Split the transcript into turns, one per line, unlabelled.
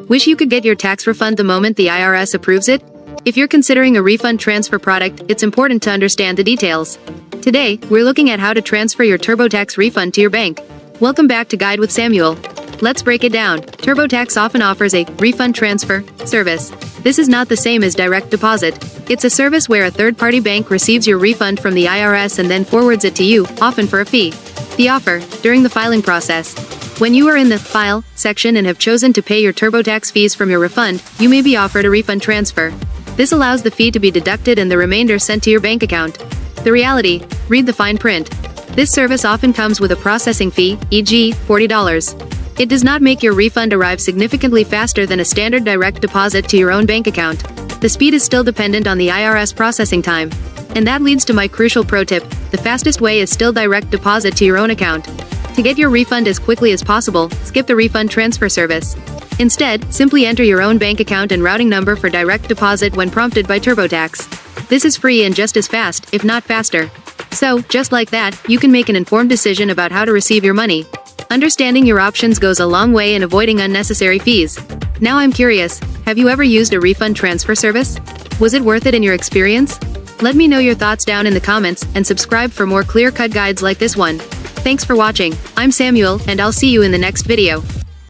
Wish you could get your tax refund the moment the IRS approves it? If you're considering a refund transfer product, it's important to understand the details. Today, we're looking at how to transfer your TurboTax refund to your bank. Welcome back to Guide with Samuel. Let's break it down. TurboTax often offers a refund transfer service. This is not the same as direct deposit. It's a service where a third-party bank receives your refund from the IRS and then forwards it to you, often for a fee. The offer, during the filing process. When you are in the File section and have chosen to pay your TurboTax fees from your refund, you may be offered a refund transfer. This allows the fee to be deducted and the remainder sent to your bank account. The reality: read the fine print. This service often comes with a processing fee, e.g., $40. It does not make your refund arrive significantly faster than a standard direct deposit to your own bank account. The speed is still dependent on the IRS processing time. And that leads to my crucial pro tip: the fastest way is still direct deposit to your own account. To get your refund as quickly as possible, skip the refund transfer service. Instead, simply enter your own bank account and routing number for direct deposit when prompted by TurboTax. This is free and just as fast, if not faster. So, just like that, you can make an informed decision about how to receive your money. Understanding your options goes a long way in avoiding unnecessary fees. Now I'm curious, have you ever used a refund transfer service? Was it worth it in your experience? Let me know your thoughts down in the comments, and subscribe for more clear-cut guides like this one. Thanks for watching. I'm Samuel, and I'll see you in the next video.